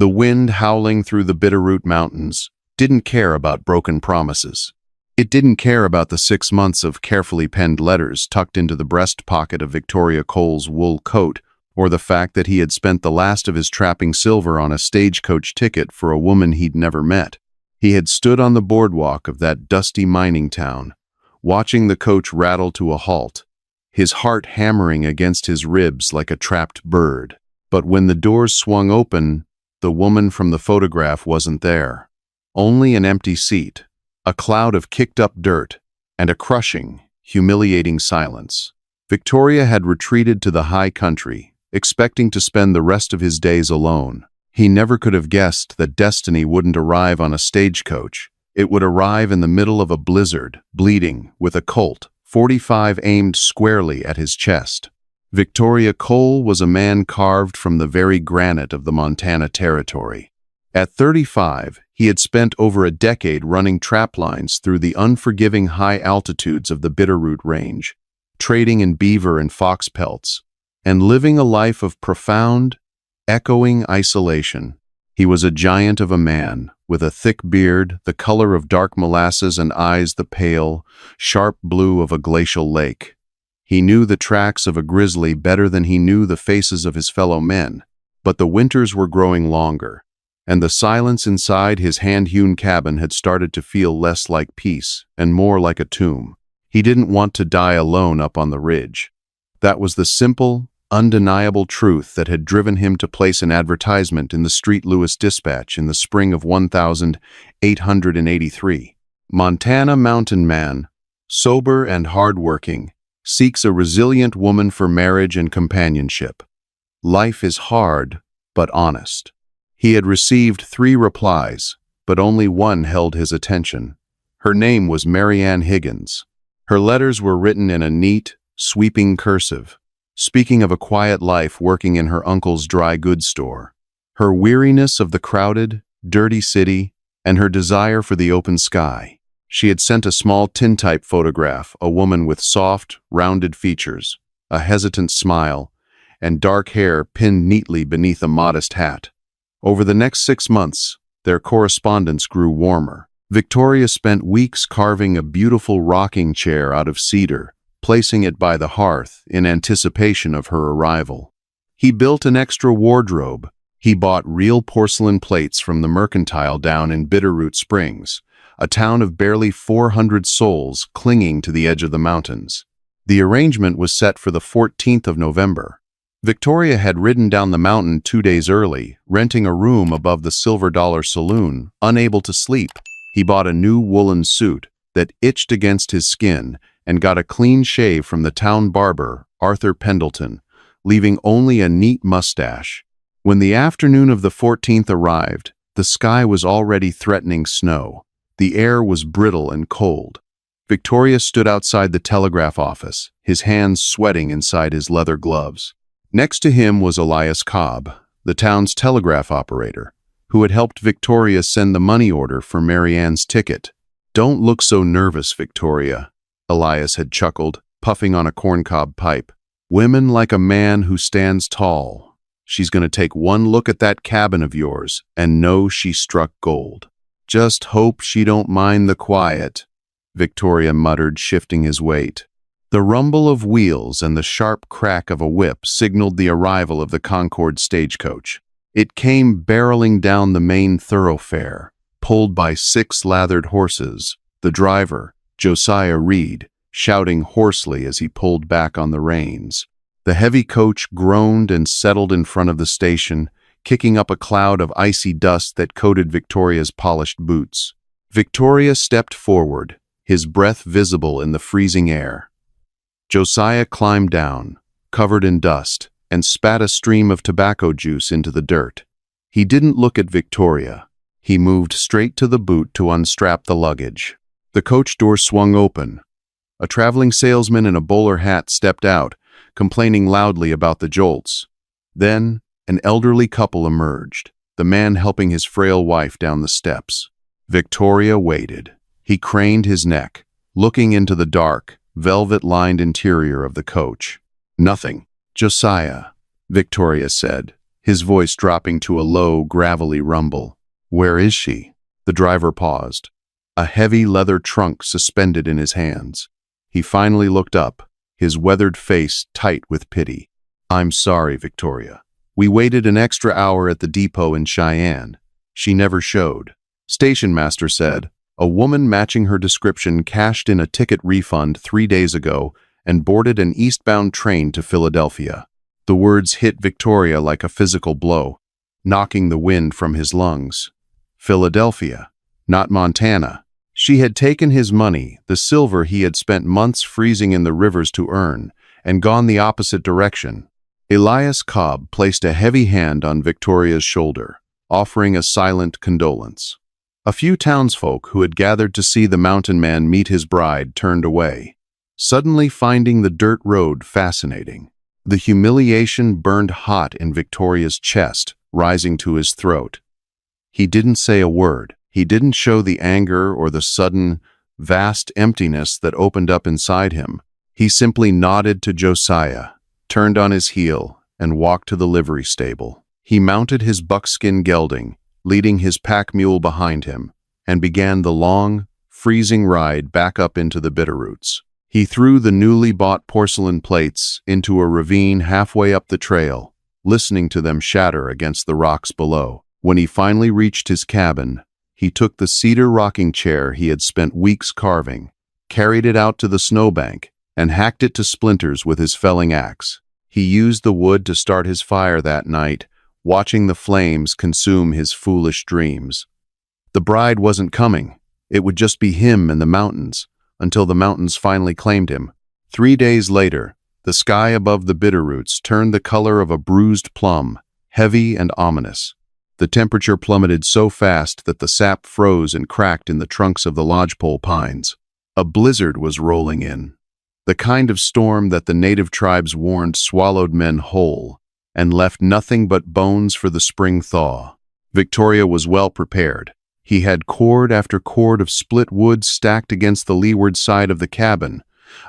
The wind howling through the Bitterroot Mountains didn't care about broken promises. It didn't care about the 6 months of carefully penned letters tucked into the breast pocket of Victoria Cole's wool coat, or the fact that he had spent the last of his trapping silver on a stagecoach ticket for a woman he'd never met. He had stood on the boardwalk of that dusty mining town, watching the coach rattle to a halt, his heart hammering against his ribs like a trapped bird. But when the doors swung open, the woman from the photograph wasn't there. Only an empty seat, a cloud of kicked-up dirt, and a crushing, humiliating silence. Victoria had retreated to the high country, expecting to spend the rest of his days alone. He never could have guessed that destiny wouldn't arrive on a stagecoach. It would arrive in the middle of a blizzard, bleeding, with a Colt .45 aimed squarely at his chest. Victoria Cole was a man carved from the very granite of the Montana Territory. At 35, he had spent over a decade running trap lines through the unforgiving high altitudes of the Bitterroot Range, trading in beaver and fox pelts, and living a life of profound, echoing isolation. He was a giant of a man, with a thick beard, the color of dark molasses, and eyes the pale, sharp blue of a glacial lake. He knew the tracks of a grizzly better than he knew the faces of his fellow men, but the winters were growing longer, and the silence inside his hand-hewn cabin had started to feel less like peace and more like a tomb. He didn't want to die alone up on the ridge. That was the simple, undeniable truth that had driven him to place an advertisement in the St. Louis Dispatch in the spring of 1883. Montana mountain man, sober and hard-working, seeks a resilient woman for marriage and companionship. Life is hard, but honest. He had received 3 replies, but only one held his attention. Her name was Marianne Higgins. Her letters were written in a neat, sweeping cursive, speaking of a quiet life working in her uncle's dry goods store, her weariness of the crowded, dirty city, and her desire for the open sky. She had sent a small tintype photograph, a woman with soft, rounded features, a hesitant smile, and dark hair pinned neatly beneath a modest hat. Over the next 6 months, their correspondence grew warmer. Victoria spent weeks carving a beautiful rocking chair out of cedar, placing it by the hearth in anticipation of her arrival. He built an extra wardrobe. He bought real porcelain plates from the Mercantile down in Bitterroot Springs, a town of barely 400 souls clinging to the edge of the mountains. The arrangement was set for the 14th of November. Victoria had ridden down the mountain 2 days early, renting a room above the Silver Dollar Saloon, unable to sleep. He bought a new woolen suit that itched against his skin and got a clean shave from the town barber, Arthur Pendleton, leaving only a neat mustache. When the afternoon of the 14th arrived, the sky was already threatening snow. The air was brittle and cold. Victoria stood outside the telegraph office, his hands sweating inside his leather gloves. Next to him was Elias Cobb, the town's telegraph operator, who had helped Victoria send the money order for Marianne's ticket. "Don't look so nervous, Victoria," Elias had chuckled, puffing on a corncob pipe. "Women like a man who stands tall. She's going to take one look at that cabin of yours and know she struck gold. Just hope she don't mind the quiet," Victoria muttered, shifting his weight. The rumble of wheels and the sharp crack of a whip signaled the arrival of the Concord stagecoach. It came barreling down the main thoroughfare, pulled by 6 lathered horses, the driver, Josiah Reed, shouting hoarsely as he pulled back on the reins. The heavy coach groaned and settled in front of the station, kicking up a cloud of icy dust that coated Victoria's polished boots. Victoria stepped forward, his breath visible in the freezing air. Josiah climbed down, covered in dust, and spat a stream of tobacco juice into the dirt. He didn't look at Victoria. He moved straight to the boot to unstrap the luggage. The coach door swung open. A traveling salesman in a bowler hat stepped out, complaining loudly about the jolts. Then, an elderly couple emerged, the man helping his frail wife down the steps. Victoria waited. He craned his neck, looking into the dark, velvet-lined interior of the coach. "Nothing." "Josiah," Victoria said, his voice dropping to a low, gravelly rumble. "Where is she?" The driver paused, a heavy leather trunk suspended in his hands. He finally looked up, his weathered face tight with pity. "I'm sorry, Victoria. We waited an extra hour at the depot in Cheyenne. She never showed." Station master said, "A woman matching her description cashed in a ticket refund 3 days ago and boarded an eastbound train to Philadelphia." The words hit Victoria like a physical blow, knocking the wind from his lungs. Philadelphia, not Montana. She had taken his money, the silver he had spent months freezing in the rivers to earn, and gone the opposite direction. Elias Cobb placed a heavy hand on Victoria's shoulder, offering a silent condolence. A few townsfolk who had gathered to see the mountain man meet his bride turned away, suddenly finding the dirt road fascinating. The humiliation burned hot in Victoria's chest, rising to his throat. He didn't say a word. He didn't show the anger or the sudden, vast emptiness that opened up inside him. He simply nodded to Josiah, turned on his heel, and walked to the livery stable. He mounted his buckskin gelding, leading his pack mule behind him, and began the long, freezing ride back up into the Bitterroots. He threw the newly bought porcelain plates into a ravine halfway up the trail, listening to them shatter against the rocks below. When he finally reached his cabin, he took the cedar rocking chair he had spent weeks carving, carried it out to the snowbank, and hacked it to splinters with his felling axe. He used the wood to start his fire that night, watching the flames consume his foolish dreams. The bride wasn't coming. It would just be him and the mountains, until the mountains finally claimed him. 3 days later, the sky above the Bitterroots turned the color of a bruised plum, heavy and ominous. The temperature plummeted so fast that the sap froze and cracked in the trunks of the lodgepole pines. A blizzard was rolling in, the kind of storm that the native tribes warned swallowed men whole and left nothing but bones for the spring thaw. Victoria was well prepared. He had cord after cord of split wood stacked against the leeward side of the cabin,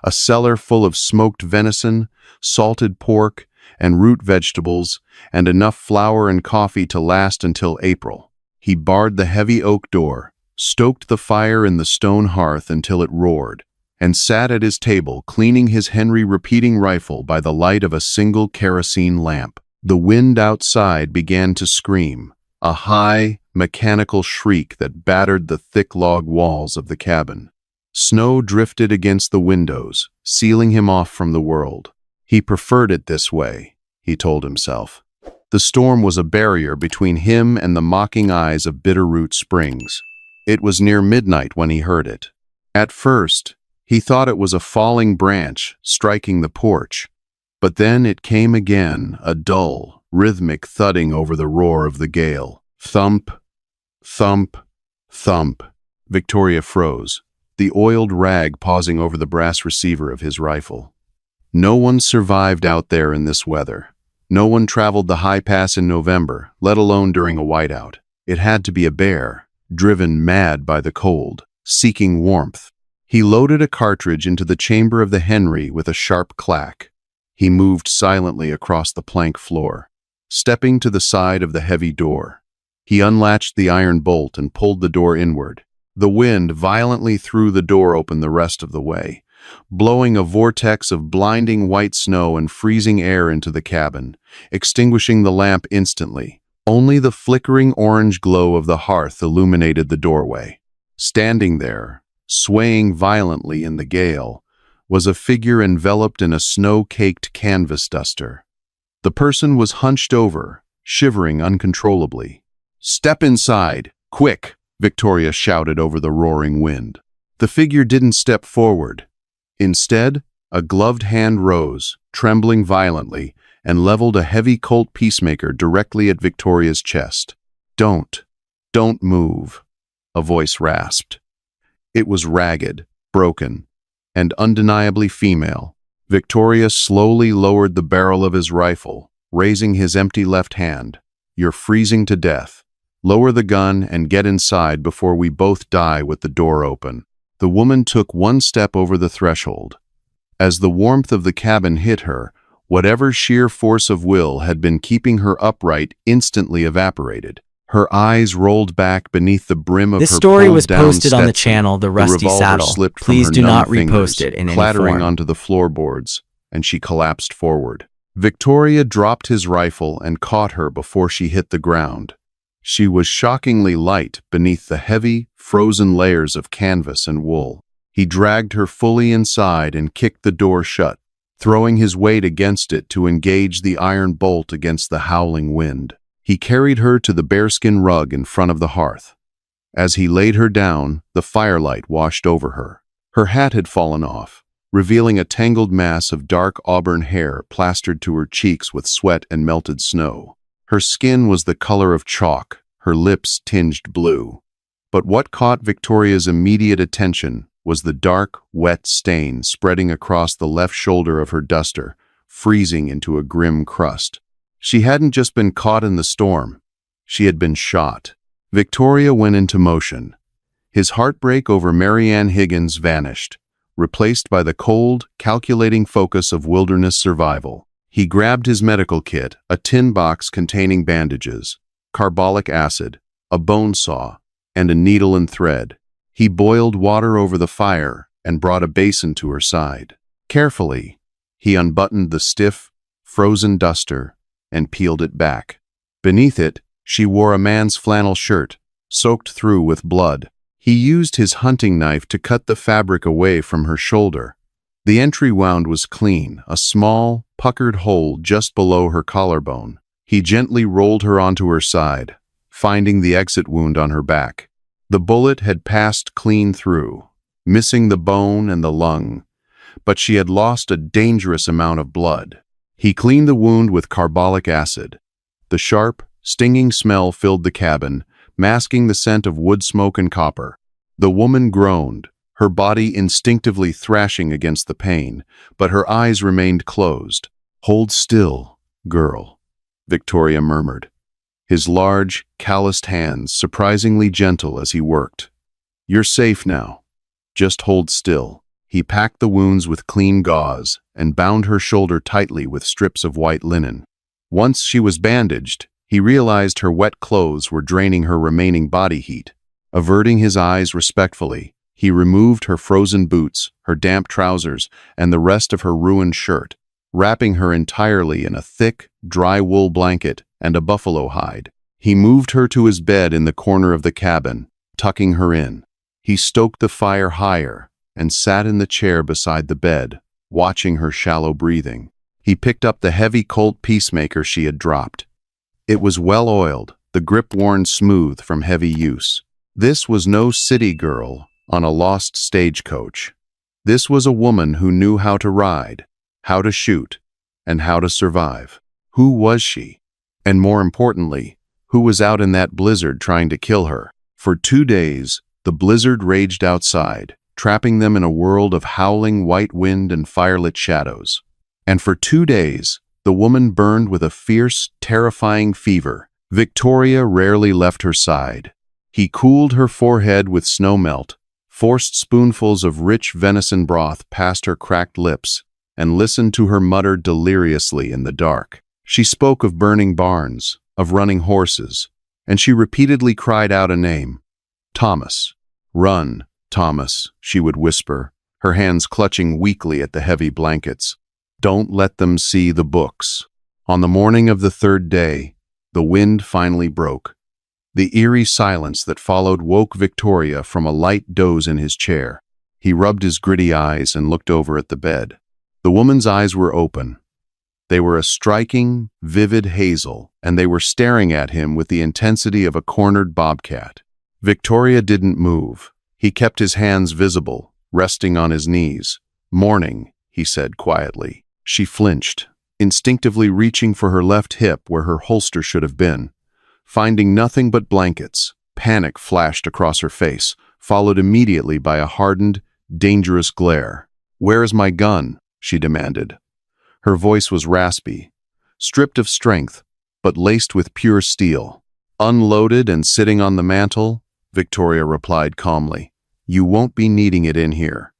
a cellar full of smoked venison, salted pork, and root vegetables, and enough flour and coffee to last until April. He barred the heavy oak door, stoked the fire in the stone hearth until it roared, and sat at his table cleaning his Henry repeating rifle by the light of a single kerosene lamp. The wind outside began to scream, a high, mechanical shriek that battered the thick log walls of the cabin. Snow drifted against the windows, sealing him off from the world. He preferred it this way, he told himself. The storm was a barrier between him and the mocking eyes of Bitterroot Springs. It was near midnight when he heard it. At first, he thought it was a falling branch striking the porch, but then it came again, a dull, rhythmic thudding over the roar of the gale. Thump, thump, thump. Victoria froze, the oiled rag pausing over the brass receiver of his rifle. No one survived out there in this weather. No one traveled the high pass in November, let alone during a whiteout. It had to be a bear, driven mad by the cold, seeking warmth. He loaded a cartridge into the chamber of the Henry with a sharp clack. He moved silently across the plank floor, stepping to the side of the heavy door. He unlatched the iron bolt and pulled the door inward. The wind violently threw the door open the rest of the way, blowing a vortex of blinding white snow and freezing air into the cabin, extinguishing the lamp instantly. Only the flickering orange glow of the hearth illuminated the doorway. Standing there, swaying violently in the gale, was a figure enveloped in a snow-caked canvas duster. The person was hunched over, shivering uncontrollably. "Step inside, quick!" Victoria shouted over the roaring wind. The figure didn't step forward. Instead, a gloved hand rose, trembling violently, and leveled a heavy Colt peacemaker directly at Victoria's chest. Don't move," a voice rasped. It was ragged, broken, and undeniably female. Victoria slowly lowered the barrel of his rifle, raising his empty left hand. "You're freezing to death. Lower the gun and get inside before we both die with the door open." The woman took one step over the threshold. As the warmth of the cabin hit her, Whatever sheer force of will had been keeping her upright instantly evaporated. Her eyes rolled back beneath the brim of This her story was pulled-down posted on the Stetson. channel The Rusty revolver Saddle. slipped from Please her do numb not fingers, repost it in any clattering form. onto the floorboards, and she collapsed forward. Victoria dropped his rifle and caught her before she hit the ground. She was shockingly light beneath the heavy, frozen layers of canvas and wool. He dragged her fully inside and kicked the door shut, throwing his weight against it to engage the iron bolt against the howling wind. He carried her to the bearskin rug in front of the hearth. As he laid her down, the firelight washed over her. Her hat had fallen off, revealing a tangled mass of dark auburn hair plastered to her cheeks with sweat and melted snow. Her skin was the color of chalk, her lips tinged blue. But what caught Victoria's immediate attention was the dark, wet stain spreading across the left shoulder of her duster, freezing into a grim crust. She hadn't just been caught in the storm. She had been shot. Victoria went into motion. His heartbreak over Marianne Higgins vanished, replaced by the cold, calculating focus of wilderness survival. He grabbed his medical kit, a tin box containing bandages, carbolic acid, a bone saw, and a needle and thread. He boiled water over the fire and brought a basin to her side. Carefully, he unbuttoned the stiff, frozen duster and peeled it back. Beneath it, she wore a man's flannel shirt, soaked through with blood. He used his hunting knife to cut the fabric away from her shoulder. The entry wound was clean, a small, puckered hole just below her collarbone. He gently rolled her onto her side, finding the exit wound on her back. The bullet had passed clean through, missing the bone and the lung, but she had lost a dangerous amount of blood. He cleaned the wound with carbolic acid. The sharp, stinging smell filled the cabin, masking the scent of wood smoke and copper. The woman groaned, her body instinctively thrashing against the pain, but her eyes remained closed. "Hold still, girl," Victoria murmured, his large, calloused hands surprisingly gentle as he worked. "You're safe now. Just hold still." He packed the wounds with clean gauze and bound her shoulder tightly with strips of white linen. Once she was bandaged, he realized her wet clothes were draining her remaining body heat. Averting his eyes respectfully, he removed her frozen boots, her damp trousers, and the rest of her ruined shirt, wrapping her entirely in a thick, dry wool blanket and a buffalo hide. He moved her to his bed in the corner of the cabin, tucking her in. He stoked the fire higher and sat in the chair beside the bed, watching her shallow breathing. He picked up the heavy Colt Peacemaker she had dropped. It was well-oiled, the grip worn smooth from heavy use. This was no city girl on a lost stagecoach. This was a woman who knew how to ride, how to shoot, and how to survive. Who was she? And more importantly, who was out in that blizzard trying to kill her? For 2 days, the blizzard raged outside, trapping them in a world of howling white wind and firelit shadows. And for 2 days, the woman burned with a fierce, terrifying fever. Victoria rarely left her side. He cooled her forehead with snowmelt, forced spoonfuls of rich venison broth past her cracked lips, and listened to her mutter deliriously in the dark. She spoke of burning barns, of running horses, and she repeatedly cried out a name. "Thomas. Run, Thomas," she would whisper, her hands clutching weakly at the heavy blankets. "Don't let them see the books." On the morning of the 3rd day, the wind finally broke. The eerie silence that followed woke Victoria from a light doze in his chair. He rubbed his gritty eyes and looked over at the bed. The woman's eyes were open. They were a striking, vivid hazel, and they were staring at him with the intensity of a cornered bobcat. Victoria didn't move. He kept his hands visible, resting on his knees. "Morning," he said quietly. She flinched, instinctively reaching for her left hip where her holster should have been. Finding nothing but blankets, panic flashed across her face, followed immediately by a hardened, dangerous glare. "Where is my gun?" she demanded. Her voice was raspy, stripped of strength, but laced with pure steel. "Unloaded and sitting on the mantel," Victoria replied calmly. "You won't be needing it in here.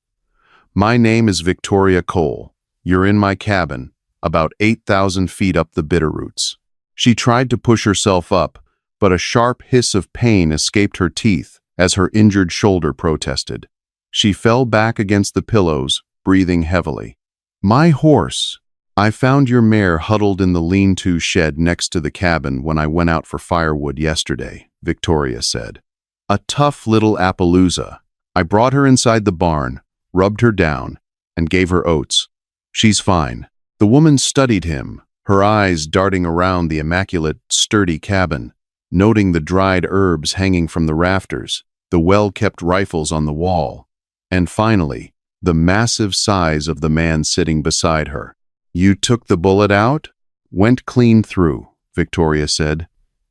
My name is Victoria Cole. You're in my cabin, about 8,000 feet up the Bitterroots. She tried to push herself up, but a sharp hiss of pain escaped her teeth as her injured shoulder protested. She fell back against the pillows, breathing heavily. "My horse. I found your mare huddled in the lean-to shed next to the cabin when I went out for firewood yesterday," Victoria said. "A tough little Appaloosa. I brought her inside the barn, rubbed her down, and gave her oats. She's fine." The woman studied him, her eyes darting around the immaculate, sturdy cabin, noting the dried herbs hanging from the rafters, the well-kept rifles on the wall, and finally, the massive size of the man sitting beside her. "You took the bullet out?" "Went clean through," Victoria said.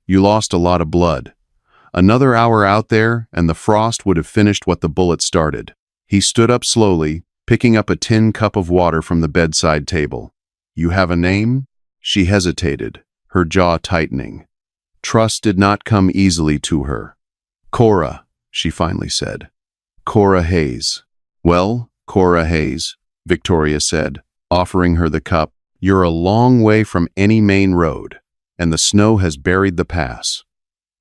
"You lost a lot of blood. Another hour out there, and the frost would have finished what the bullet started." He stood up slowly, picking up a tin cup of water from the bedside table. "You have a name?" She hesitated, her jaw tightening. Trust did not come easily to her. "Cora," she finally said. "Cora Hayes." "Well, Cora Hayes," Victoria said, offering her the cup. "You're a long way from any main road, and the snow has buried the pass.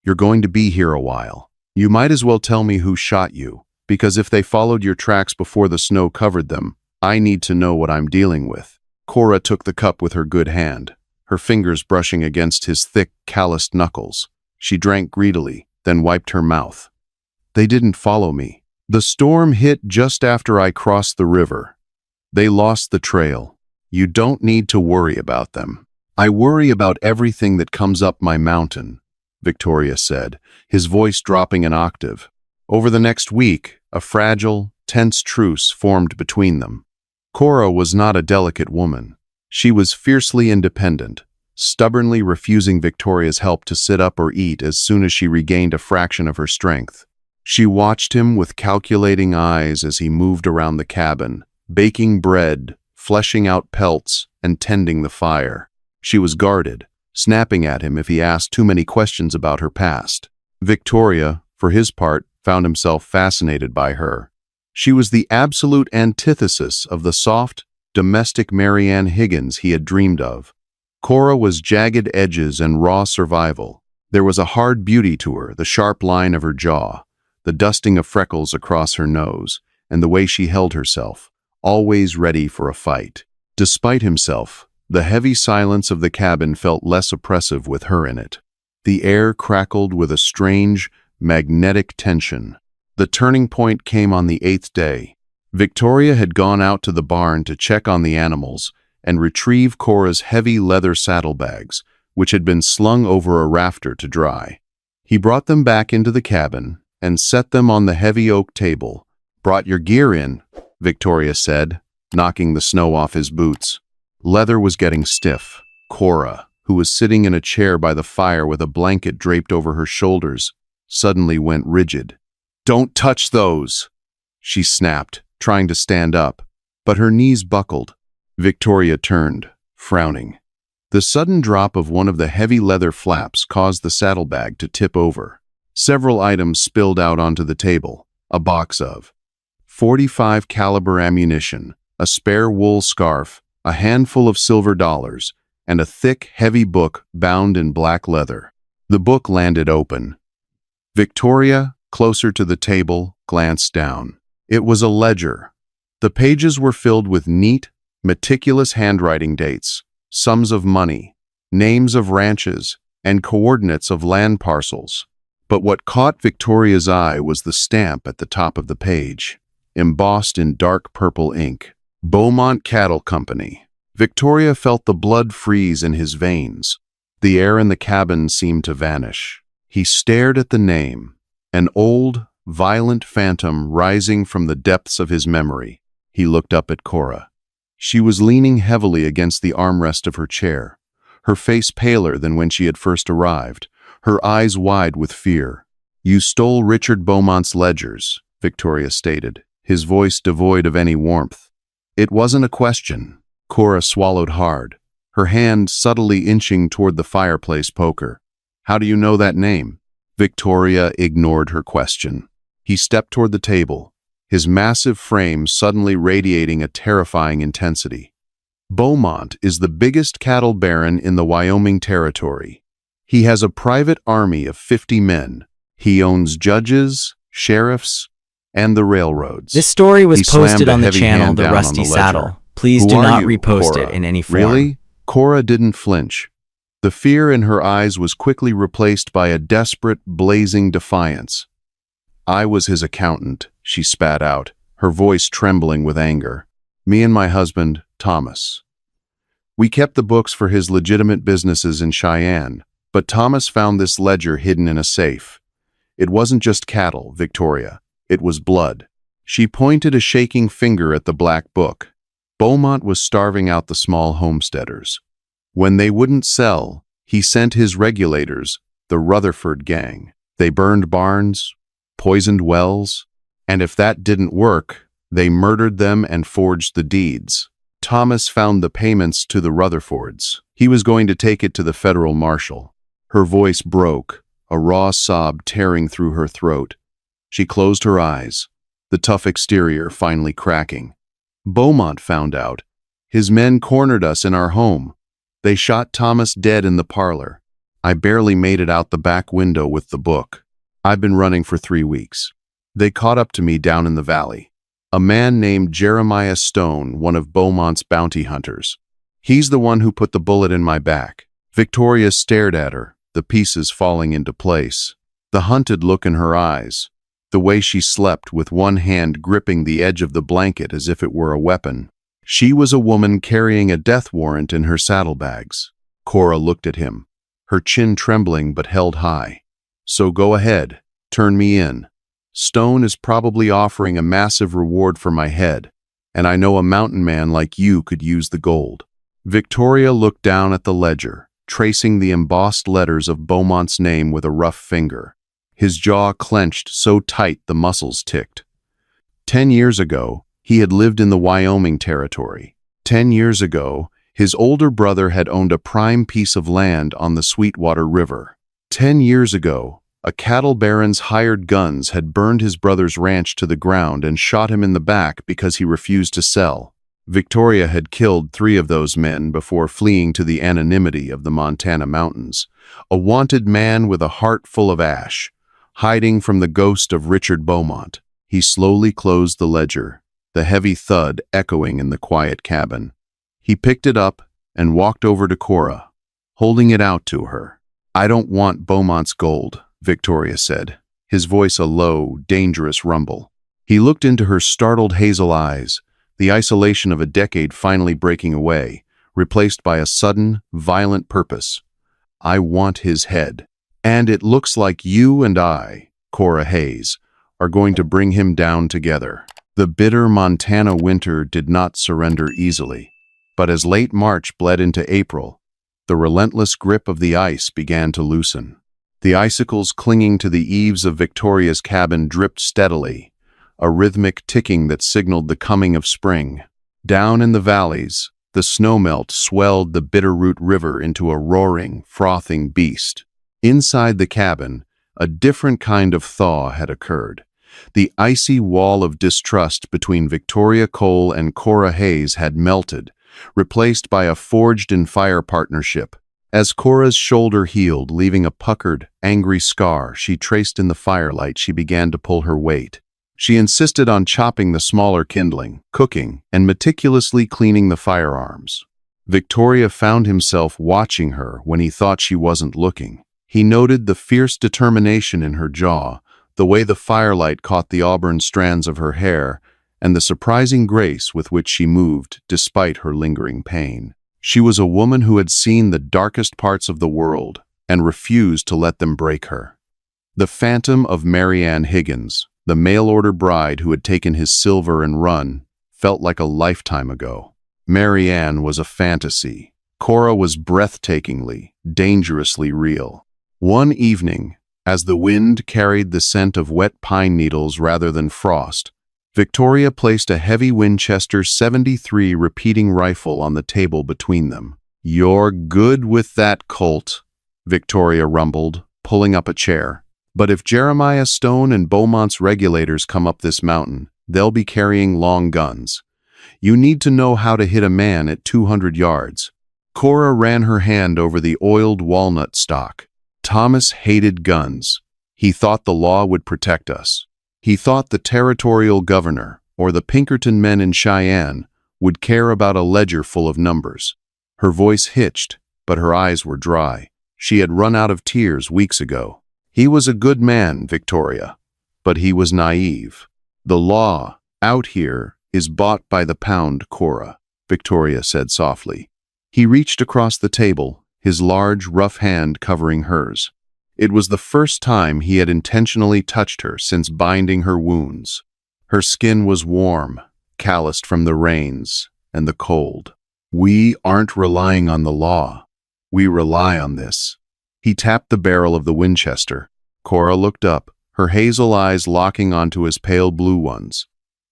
You're going to be here a while. You might as well tell me who shot you, because if they followed your tracks before the snow covered them, I need to know what I'm dealing with." Cora took the cup with her good hand, her fingers brushing against his thick, calloused knuckles. She drank greedily, then wiped her mouth. "They didn't follow me. The storm hit just after I crossed the river. They lost the trail. You don't need to worry about them. I worry about everything that comes up my mountain," Victoria said, his voice dropping an octave. Over the next week, a fragile, tense truce formed between them. Cora was not a delicate woman. She was fiercely independent, stubbornly refusing Victoria's help to sit up or eat as soon as she regained a fraction of her strength. She watched him with calculating eyes as he moved around the cabin, baking bread, fleshing out pelts, and tending the fire. She was guarded, snapping at him if he asked too many questions about her past. Victoria, for his part, found himself fascinated by her. She was the absolute antithesis of the soft, domestic Marianne Higgins he had dreamed of. Cora was jagged edges and raw survival. There was a hard beauty to her, the sharp line of her jaw, the dusting of freckles across her nose, and the way she held herself, always ready for a fight. Despite himself, the heavy silence of the cabin felt less oppressive with her in it. The air crackled with a strange, magnetic tension. The turning point came on the 8th day. Victoria had gone out to the barn to check on the animals and retrieve Cora's heavy leather saddlebags, which had been slung over a rafter to dry. He brought them back into the cabin and set them on the heavy oak table. "Brought your gear in," Victoria said, knocking the snow off his boots. Leather was getting stiff. Cora, who was sitting in a chair by the fire with a blanket draped over her shoulders, suddenly went rigid. "Don't touch those!" she snapped, trying to stand up, but her knees buckled. Victoria turned, frowning. The sudden drop of one of the heavy leather flaps caused the saddlebag to tip over. Several items spilled out onto the table. A box of .45 caliber ammunition, a spare wool scarf, a handful of silver dollars, and a thick, heavy book bound in black leather. The book landed open. Victoria, closer to the table, glanced down. It was a ledger. The pages were filled with neat, meticulous handwriting dates, sums of money, names of ranches, and coordinates of land parcels. But what caught Victoria's eye was the stamp at the top of the page, embossed in dark purple ink. Beaumont Cattle Company. Victoria felt the blood freeze in his veins. The air in the cabin seemed to vanish. He stared at the name, an old, violent phantom rising from the depths of his memory. He looked up at Cora. She was leaning heavily against the armrest of her chair, her face paler than when she had first arrived, her eyes wide with fear. "You stole Richard Beaumont's ledgers," Victoria stated, his voice devoid of any warmth. It wasn't a question. Cora swallowed hard, her hand subtly inching toward the fireplace poker. "How do you know that name?" Victoria ignored her question. He stepped toward the table, his massive frame suddenly radiating a terrifying intensity. Beaumont is the biggest cattle baron in the Wyoming Territory. He has a private army of 50 men. He owns judges, sheriffs, and the railroads. This story was He slammed posted a on the heavy channel hand The down on Rusty the ledger. Saddle. Please "Who do are not you, repost Cora?" it in any form. Really? Cora didn't flinch. The fear in her eyes was quickly replaced by a desperate, blazing defiance. "I was his accountant," she spat out, her voice trembling with anger. "Me and my husband, Thomas. We kept the books for his legitimate businesses in Cheyenne, but Thomas found this ledger hidden in a safe. It wasn't just cattle, Victoria. It was blood." She pointed a shaking finger at the black book. Beaumont was starving out the small homesteaders. When they wouldn't sell, he sent his regulators, the Rutherford gang. They burned barns, poisoned wells, and if that didn't work, they murdered them and forged the deeds. Thomas found the payments to the Rutherfords. He was going to take it to the federal marshal. Her voice broke, a raw sob tearing through her throat. She closed her eyes, the tough exterior finally cracking. "Beaumont found out. His men cornered us in our home. They shot Thomas dead in the parlor. I barely made it out the back window with the book. I've been running for 3 weeks. They caught up to me down in the valley. A man named Jeremiah Stone, one of Beaumont's bounty hunters. He's the one who put the bullet in my back." Victoria stared at her, the pieces falling into place. The hunted look in her eyes. The way she slept with one hand gripping the edge of the blanket as if it were a weapon. She was a woman carrying a death warrant in her saddlebags. Cora looked at him, her chin trembling but held high. "So go ahead, turn me in. Stone is probably offering a massive reward for my head, and I know a mountain man like you could use the gold." Victoria looked down at the ledger, tracing the embossed letters of Beaumont's name with a rough finger. His jaw clenched so tight the muscles ticked. 10 years ago, he had lived in the Wyoming Territory. 10 years ago, his older brother had owned a prime piece of land on the Sweetwater River. 10 years ago, a cattle baron's hired guns had burned his brother's ranch to the ground and shot him in the back because he refused to sell. Victoria had killed 3 of those men before fleeing to the anonymity of the Montana mountains. A wanted man with a heart full of ash, hiding from the ghost of Richard Beaumont. He slowly closed the ledger, the heavy thud echoing in the quiet cabin. He picked it up and walked over to Cora, holding it out to her. "I don't want Beaumont's gold," Victoria said, his voice a low, dangerous rumble. He looked into her startled hazel eyes, the isolation of a decade finally breaking away, replaced by a sudden, violent purpose. "I want his head. And it looks like you and I, Cora Hayes, are going to bring him down together." The bitter Montana winter did not surrender easily, but as late March bled into April, the relentless grip of the ice began to loosen. The icicles clinging to the eaves of Victoria's cabin dripped steadily, a rhythmic ticking that signaled the coming of spring. Down in the valleys, the snowmelt swelled the Bitterroot River into a roaring, frothing beast. Inside the cabin, a different kind of thaw had occurred. The icy wall of distrust between Victoria Cole and Cora Hayes had melted, replaced by a forged-in-fire partnership. As Cora's shoulder healed, leaving a puckered, angry scar she traced in the firelight, she began to pull her weight. She insisted on chopping the smaller kindling, cooking, and meticulously cleaning the firearms. Victoria found himself watching her when he thought she wasn't looking. He noted the fierce determination in her jaw, the way the firelight caught the auburn strands of her hair, and the surprising grace with which she moved despite her lingering pain. She was a woman who had seen the darkest parts of the world and refused to let them break her. The phantom of Marianne Higgins, the mail-order bride who had taken his silver and run, felt like a lifetime ago. Marianne was a fantasy. Cora was breathtakingly, dangerously real. One evening, as the wind carried the scent of wet pine needles rather than frost, Victoria placed a heavy Winchester .73 repeating rifle on the table between them. "You're good with that Colt," Victoria rumbled, pulling up a chair. "But if Jeremiah Stone and Beaumont's regulators come up this mountain, they'll be carrying long guns. You need to know how to hit a man at 200 yards. Cora ran her hand over the oiled walnut stock. Thomas hated guns. He thought the law would protect us. He thought the territorial governor, or the Pinkerton men in Cheyenne, would care about a ledger full of numbers. Her voice hitched, but her eyes were dry. She had run out of tears weeks ago. He was a good man, Victoria, but he was naive. The law, out here, is bought by the pound, Cora, Victoria said softly. He reached across the table, his large, rough hand covering hers. It was the first time he had intentionally touched her since binding her wounds. Her skin was warm, calloused from the rains and the cold. We aren't relying on the law. We rely on this. He tapped the barrel of the Winchester. Cora looked up, her hazel eyes locking onto his pale blue ones.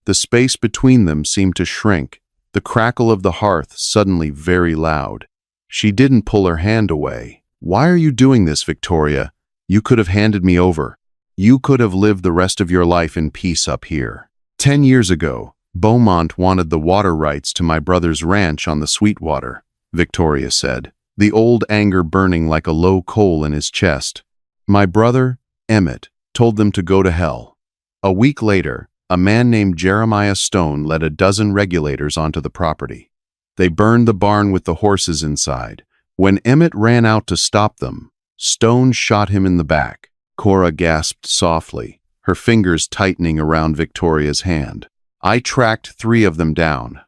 The space between them seemed to shrink, the crackle of the hearth suddenly very loud. She didn't pull her hand away. Why are you doing this, Victoria? You could have handed me over. You could have lived the rest of your life in peace up here. 10 years ago, Beaumont wanted the water rights to my brother's ranch on the Sweetwater, Victoria said, the old anger burning like a low coal in his chest. My brother, Emmett, told them to go to hell. A week later, a man named Jeremiah Stone led a dozen regulators onto the property. They burned the barn with the horses inside. When Emmett ran out to stop them, Stone shot him in the back. Cora gasped softly, her fingers tightening around Victoria's hand. I tracked 3 of them down.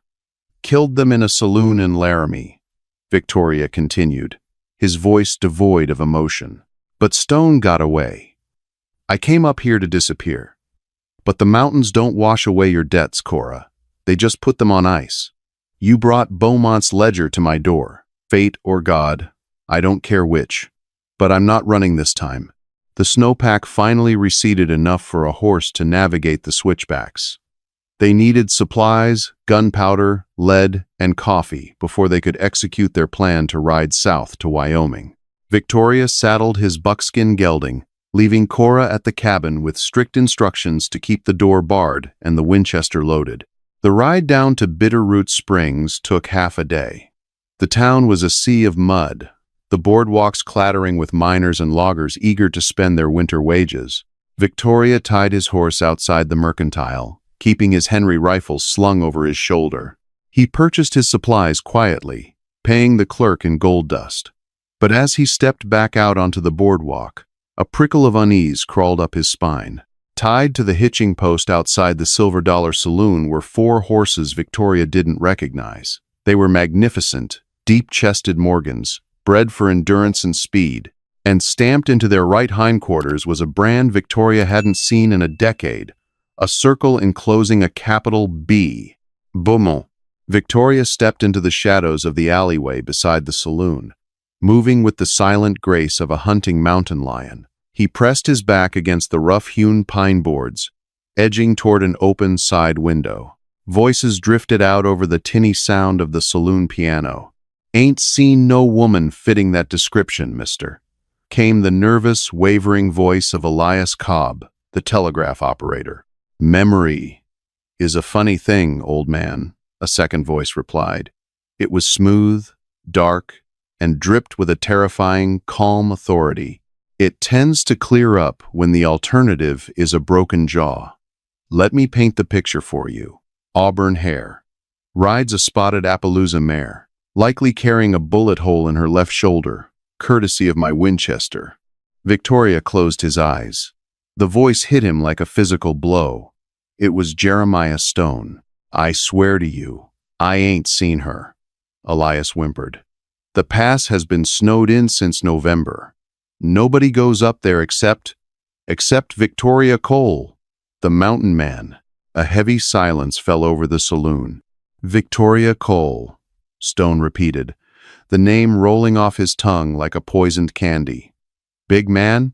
Killed them in a saloon in Laramie, Victoria continued, his voice devoid of emotion. But Stone got away. I came up here to disappear. But the mountains don't wash away your debts, Cora. They just put them on ice. You brought Beaumont's ledger to my door. Fate or God, I don't care which. But I'm not running this time. The snowpack finally receded enough for a horse to navigate the switchbacks. They needed supplies, gunpowder, lead, and coffee before they could execute their plan to ride south to Wyoming. Victoria saddled his buckskin gelding, leaving Cora at the cabin with strict instructions to keep the door barred and the Winchester loaded. The ride down to Bitterroot Springs took half a day. The town was a sea of mud, the boardwalks clattering with miners and loggers eager to spend their winter wages. Victoria tied his horse outside the mercantile, keeping his Henry rifle slung over his shoulder. He purchased his supplies quietly, paying the clerk in gold dust. But as he stepped back out onto the boardwalk, a prickle of unease crawled up his spine. Tied to the hitching post outside the Silver Dollar Saloon were 4 horses Victoria didn't recognize. They were magnificent, deep-chested Morgans, bred for endurance and speed, and stamped into their right hindquarters was a brand Victoria hadn't seen in a decade, a circle enclosing a capital B. Beaumont. Victoria stepped into the shadows of the alleyway beside the saloon, moving with the silent grace of a hunting mountain lion. He pressed his back against the rough-hewn pine boards, edging toward an open side window. Voices drifted out over the tinny sound of the saloon piano. Ain't seen no woman fitting that description, mister, came the nervous, wavering voice of Elias Cobb, the telegraph operator. Memory is a funny thing, old man, a second voice replied. It was smooth, dark, and dripped with a terrifying, calm authority. It tends to clear up when the alternative is a broken jaw. Let me paint the picture for you. Auburn hair. Rides a spotted Appaloosa mare, likely carrying a bullet hole in her left shoulder, courtesy of my Winchester. Victoria closed his eyes. The voice hit him like a physical blow. It was Jeremiah Stone. I swear to you, I ain't seen her, Elias whimpered. The pass has been snowed in since November. Nobody goes up there except Victoria Cole, the mountain man. A heavy silence fell over the saloon. Victoria Cole, Stone repeated, the name rolling off his tongue like a poisoned candy. Big man?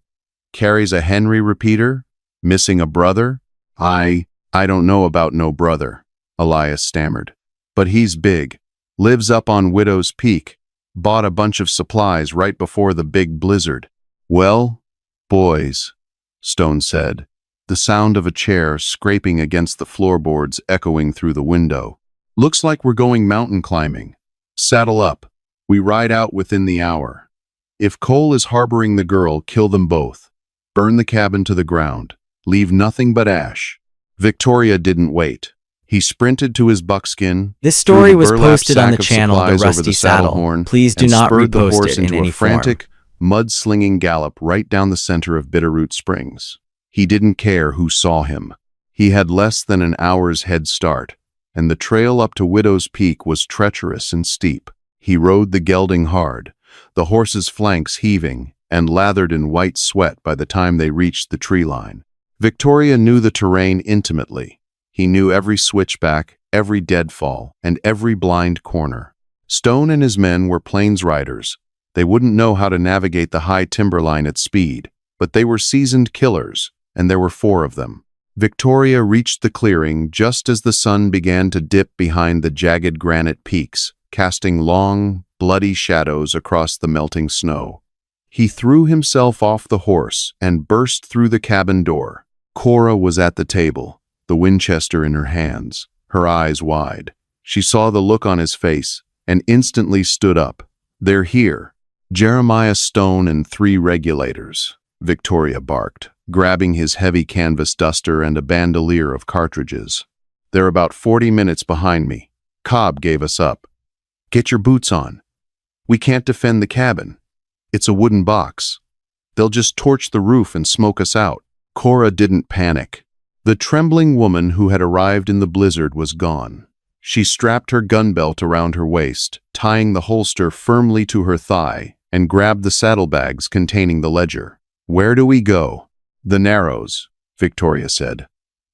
Carries a Henry repeater? Missing a brother? I don't know about no brother, Elias stammered. But he's big. Lives up on Widow's Peak. Bought a bunch of supplies right before the big blizzard. Well, boys, Stone said, the sound of a chair scraping against the floorboards echoing through the window. Looks like we're going mountain climbing. Saddle up. We ride out within the hour. If Cole is harboring the girl, kill them both. Burn the cabin to the ground. Leave nothing but ash." Victoria didn't wait. He sprinted to his buckskin. This story threw the was burlap posted on sack the of channel The supplies over Rusty the saddle Saddle. horn, Please do and not spurred the repost horse it in into any a form. frantic, mud-slinging gallop right down the center of Bitterroot Springs. He didn't care who saw him. He had less than an hour's head start, and the trail up to Widow's Peak was treacherous and steep. He rode the gelding hard, the horse's flanks heaving and lathered in white sweat by the time they reached the tree line. Victoria knew the terrain intimately. He knew every switchback, every deadfall, and every blind corner. Stone and his men were plains riders. They wouldn't know how to navigate the high timberline at speed, but they were seasoned killers, and there were 4 of them. Victoria reached the clearing just as the sun began to dip behind the jagged granite peaks, casting long, bloody shadows across the melting snow. He threw himself off the horse and burst through the cabin door. Cora was at the table, the Winchester in her hands, her eyes wide. She saw the look on his face and instantly stood up. "They're here. Jeremiah Stone and 3 regulators," Victoria barked, grabbing his heavy canvas duster and a bandolier of cartridges. "They're about 40 minutes behind me. Cobb gave us up. Get your boots on. We can't defend the cabin. It's a wooden box. They'll just torch the roof and smoke us out." Cora didn't panic. The trembling woman who had arrived in the blizzard was gone. She strapped her gun belt around her waist, tying the holster firmly to her thigh, and grabbed the saddlebags containing the ledger. "Where do we go?" "The Narrows," Victoria said,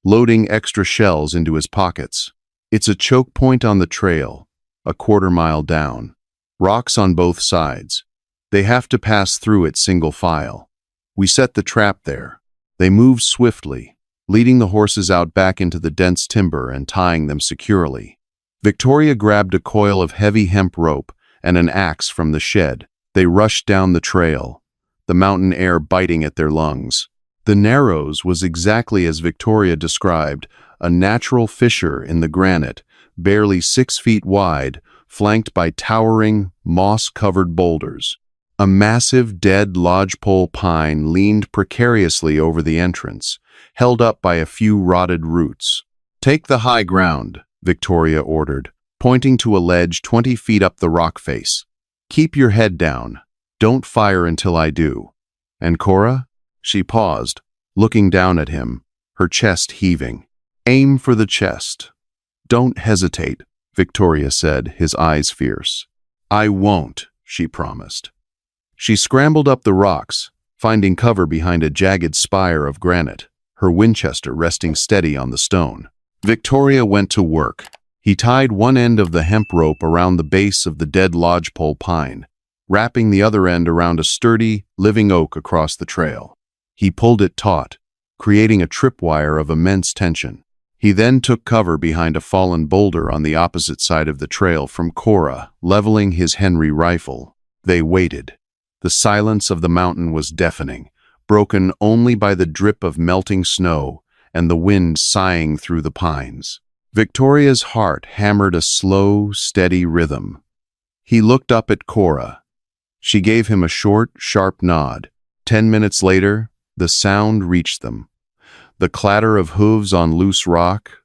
loading extra shells into his pockets. "It's a choke point on the trail, a quarter-mile down. Rocks on both sides. They have to pass through it single file. We set the trap there." They moved swiftly, leading the horses out back into the dense timber and tying them securely. Victoria grabbed a coil of heavy hemp rope and an axe from the shed. They rushed down the trail, the mountain air biting at their lungs. The Narrows was exactly as Victoria described, a natural fissure in the granite, barely 6 feet wide, flanked by towering, moss-covered boulders. A massive dead lodgepole pine leaned precariously over the entrance, held up by a few rotted roots. "Take the high ground," Victoria ordered, pointing to a ledge 20 feet up the rock face. "Keep your head down. Don't fire until I do." "And Cora?" She paused, looking down at him, her chest heaving. "Aim for the chest." "Don't hesitate," Victoria said, his eyes fierce. "I won't," she promised. She scrambled up the rocks, finding cover behind a jagged spire of granite, her Winchester resting steady on the stone. Victoria went to work. He tied one end of the hemp rope around the base of the dead lodgepole pine, wrapping the other end around a sturdy, living oak across the trail. He pulled it taut, creating a tripwire of immense tension. He then took cover behind a fallen boulder on the opposite side of the trail from Cora, leveling his Henry rifle. They waited. The silence of the mountain was deafening, broken only by the drip of melting snow and the wind sighing through the pines. Victoria's heart hammered a slow, steady rhythm. He looked up at Cora. She gave him a short, sharp nod. 10 minutes later, the sound reached them. The clatter of hooves on loose rock,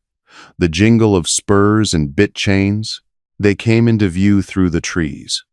the jingle of spurs and bit chains. They came into view through the trees.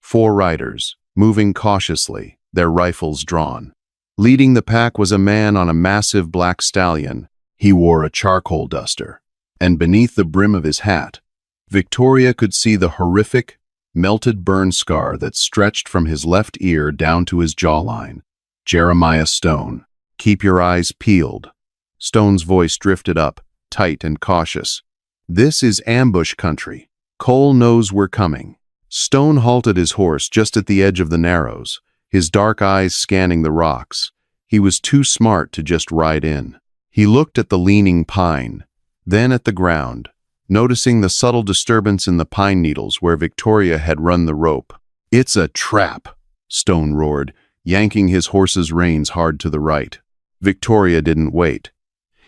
4 riders, moving cautiously, their rifles drawn. Leading the pack was a man on a massive black stallion. He wore a charcoal duster, and beneath the brim of his hat, Victoria could see the horrific, melted burn scar that stretched from his left ear down to his jawline. "Jeremiah Stone. Keep your eyes peeled." Stone's voice drifted up, tight and cautious. "This is ambush country. Cole knows we're coming." Stone halted his horse just at the edge of the Narrows, his dark eyes scanning the rocks. He was too smart to just ride in. He looked at the leaning pine, then at the ground, noticing the subtle disturbance in the pine needles where Victoria had run the rope. "It's a trap," Stone roared, yanking his horse's reins hard to the right. Victoria didn't wait.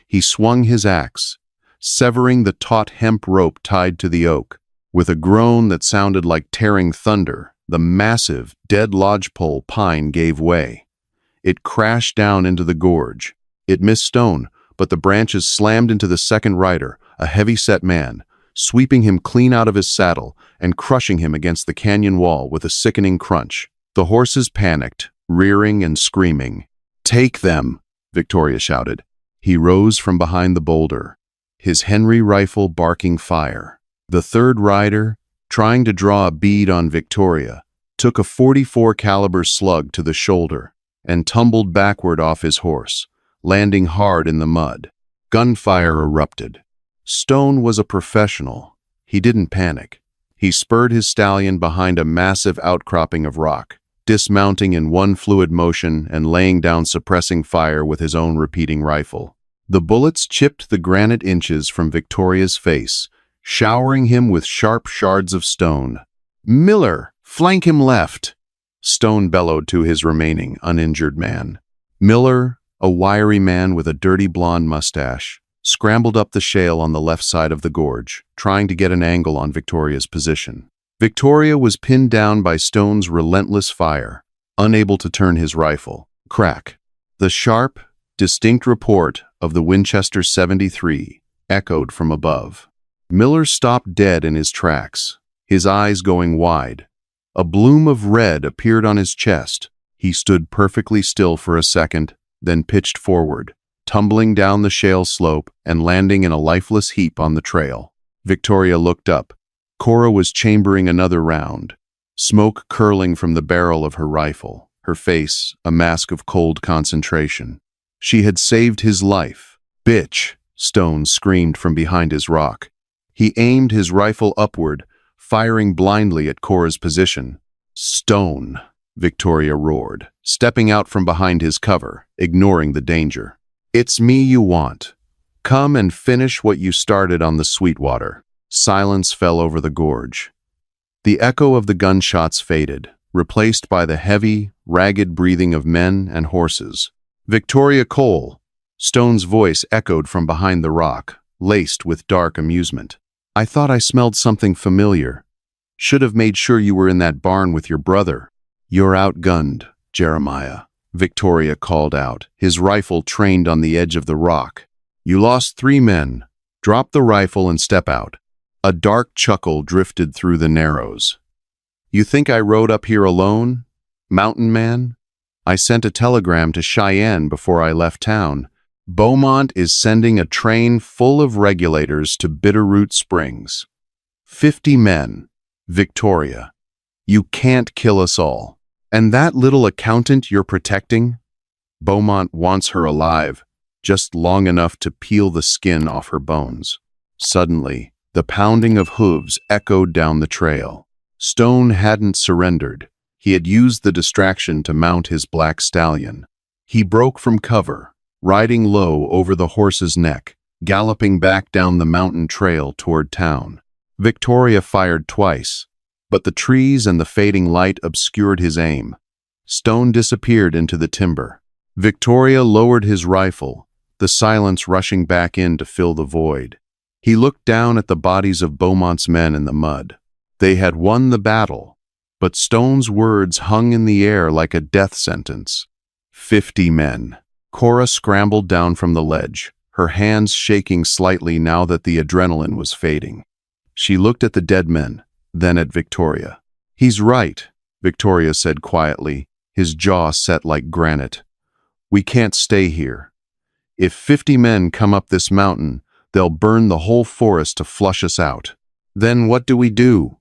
He swung his axe, severing the taut hemp rope tied to the oak. With a groan that sounded like tearing thunder, the massive, dead lodgepole pine gave way. It crashed down into the gorge. It missed Stone, but the branches slammed into the second rider, a heavy-set man, sweeping him clean out of his saddle and crushing him against the canyon wall with a sickening crunch. The horses panicked, rearing and screaming. "Take them!" Victoria shouted. He rose from behind the boulder, his Henry rifle barking fire. The third rider, trying to draw a bead on Victoria, took a .44 caliber slug to the shoulder and tumbled backward off his horse, landing hard in the mud. Gunfire erupted. Stone was a professional. He didn't panic. He spurred his stallion behind a massive outcropping of rock, dismounting in one fluid motion and laying down suppressing fire with his own repeating rifle. The bullets chipped the granite inches from Victoria's face, showering him with sharp shards of stone. "Miller, flank him left!" Stone bellowed to his remaining uninjured man. Miller, a wiry man with a dirty blonde mustache, scrambled up the shale on the left side of the gorge, trying to get an angle on Victoria's position. Victoria was pinned down by Stone's relentless fire, unable to turn his rifle. Crack. The sharp, distinct report of the Winchester 73 echoed from above. Miller stopped dead in his tracks, his eyes going wide. A bloom of red appeared on his chest. He stood perfectly still for a second, then pitched forward, tumbling down the shale slope and landing in a lifeless heap on the trail. Victoria looked up. Cora was chambering another round, smoke curling from the barrel of her rifle, her face a mask of cold concentration. She had saved his life. "Bitch!" Stone screamed from behind his rock. He aimed his rifle upward, firing blindly at Cora's position. "Stone!" Victoria roared, stepping out from behind his cover, ignoring the danger. "It's me you want. Come and finish what you started on the Sweetwater." Silence fell over the gorge. The echo of the gunshots faded, replaced by the heavy, ragged breathing of men and horses. "Victoria Cole!" Stone's voice echoed from behind the rock, laced with dark amusement. "I thought I smelled something familiar. Should have made sure you were in that barn with your brother." "You're outgunned, Jeremiah," Victoria called out, his rifle trained on the edge of the rock. "You lost 3 men. Drop the rifle and step out." A dark chuckle drifted through the narrows. "You think I rode up here alone, Mountain Man? I sent a telegram to Cheyenne before I left town. Beaumont is sending a train full of regulators to Bitterroot Springs. 50 men. Victoria, you can't kill us all. And that little accountant you're protecting? Beaumont wants her alive, just long enough to peel the skin off her bones." Suddenly, the pounding of hooves echoed down the trail. Stone hadn't surrendered. He had used the distraction to mount his black stallion. He broke from cover, riding low over the horse's neck, galloping back down the mountain trail toward town. Victoria fired twice, but the trees and the fading light obscured his aim. Stone disappeared into the timber. Victoria lowered his rifle, the silence rushing back in to fill the void. He looked down at the bodies of Beaumont's men in the mud. They had won the battle, but Stone's words hung in the air like a death sentence. 50 men. Cora scrambled down from the ledge, her hands shaking slightly now that the adrenaline was fading. She looked at the dead men, then at Victoria. "He's right," Victoria said quietly, his jaw set like granite. "We can't stay here. If 50 men come up this mountain, they'll burn the whole forest to flush us out." "Then what do we do?"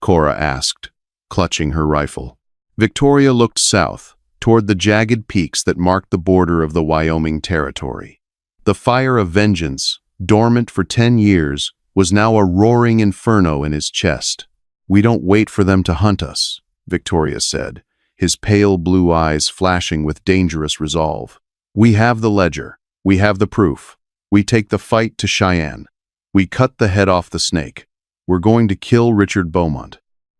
Cora asked, clutching her rifle. Victoria looked south, toward the jagged peaks that marked the border of the Wyoming Territory. The fire of vengeance, dormant for 10 years, was now a roaring inferno in his chest. "We don't wait for them to hunt us," Victoria said, his pale blue eyes flashing with dangerous resolve. "We have the ledger. We have the proof. We take the fight to Cheyenne. We cut the head off the snake. We're going to kill Richard Beaumont."